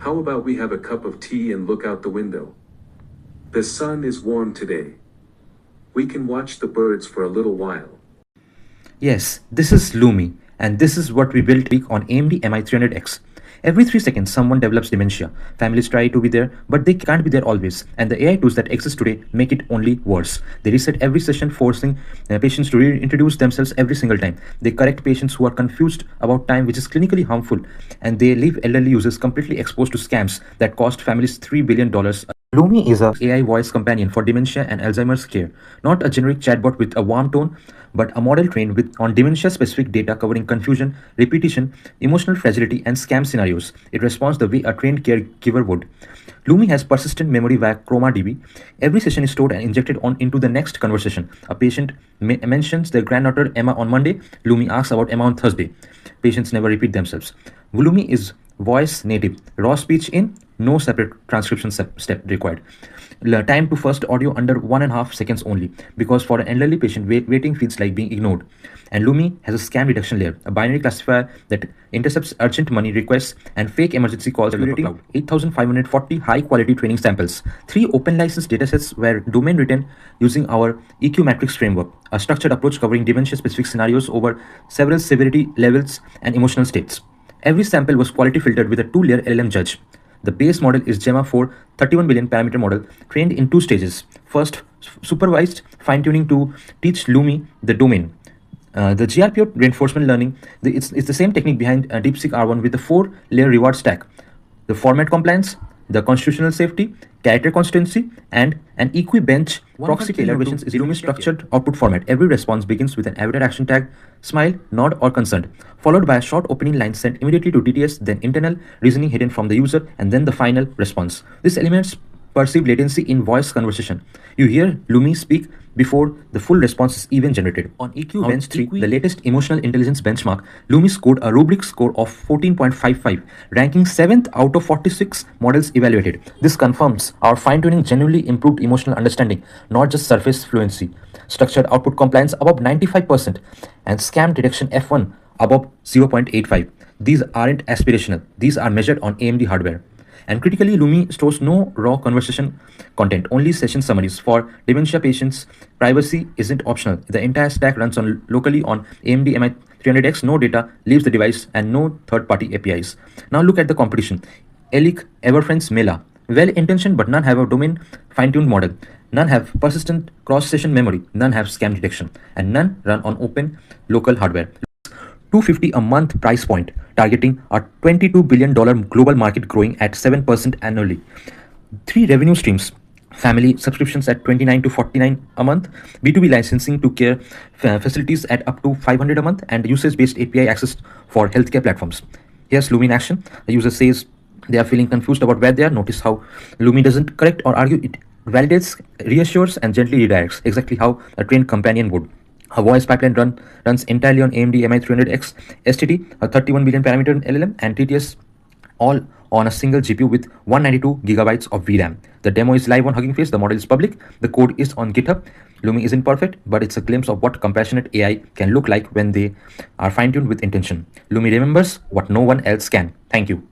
How about we have a cup of tea and look out the window? The sun is warm today. We can watch the birds for a little while. Yes, this is Lumi, and this is what we built on AMD MI300X. Every 3 seconds, someone develops dementia. Families try to be there, but they can't be there always. And the AI tools that exist today make it only worse. They reset every session, forcing patients to reintroduce themselves every single time. They correct patients who are confused about time, which is clinically harmful. And they leave elderly users completely exposed to scams that cost families $3 billion. Lumi is a AI voice companion for dementia and Alzheimer's care, not a generic chatbot with a warm tone, but a model trained on dementia-specific data covering confusion, repetition, emotional fragility, and scam scenarios. It responds the way a trained caregiver would. Lumi has persistent memory via ChromaDB. Every session is stored and injected into the next conversation. A patient mentions their granddaughter Emma on Monday. Lumi asks about Emma on Thursday. Patients never repeat themselves. Lumi is voice native. Raw speech in, no separate transcription step required. Time to first audio under 1.5 seconds only, because for an elderly patient, waiting feels like being ignored. And Lumi has a scam detection layer, a binary classifier that intercepts urgent money requests and fake emergency calls, curating 8,540 high-quality training samples. 3 open license datasets were domain written using our EQ matrix framework, a structured approach covering dementia-specific scenarios over several severity levels and emotional states. Every sample was quality filtered with a 2-layer LLM judge. The base model is Gemma 4 31 billion parameter model trained in 2 stages. First, supervised fine-tuning to teach Lumi the domain. The GRPO reinforcement learning, it's the same technique behind DeepSeek R1 with the 4-layer reward stack. The format compliance, the constitutional safety, character consistency, and an equi-bench proxy tailor, which is Lumi's structured output format. Every response begins with an avatar action tag, smile, nod, or concerned, followed by a short opening line sent immediately to DTS, then internal reasoning hidden from the user, and then the final response. This eliminates perceived latency in voice conversation. You hear Lumi speak before the full response is even generated. On EQ Bench 3, the latest emotional intelligence benchmark, Lumi scored a rubric score of 14.55, ranking 7th out of 46 models evaluated. This confirms our fine-tuning genuinely improved emotional understanding, not just surface fluency. Structured output compliance above 95%, and scam detection F1 above 0.85. These aren't aspirational. These are measured on AMD hardware. And critically, Lumi stores no raw conversation content, only session summaries. For dementia patients, privacy isn't optional. The entire stack runs locally on AMD MI300X, no data leaves the device, and no third-party APIs. Now look at the competition. Elic, Everfriend's Mela. Well-intentioned, but none have a domain fine-tuned model. None have persistent cross-session memory. None have scam detection. And none run on open local hardware. $250 a month price point, targeting a $22 billion global market growing at 7% annually. 3 revenue streams: family subscriptions at $29 to $49 a month, B2B licensing to care facilities at up to $500 a month, and usage-based API access for healthcare platforms. Here's Lumi in action. The user says they are feeling confused about where they are. Notice how Lumi doesn't correct or argue. It validates, reassures, and gently redirects, exactly how a trained companion would. A voice pipeline runs entirely on AMD MI300X, STT, a 31 billion parameter LLM, and TTS, all on a single GPU with 192 gigabytes of VRAM. The demo is live on Hugging Face. The model is public. The code is on GitHub. Lumi isn't perfect, but it's a glimpse of what compassionate AI can look like when they are fine-tuned with intention. Lumi remembers what no one else can. Thank you.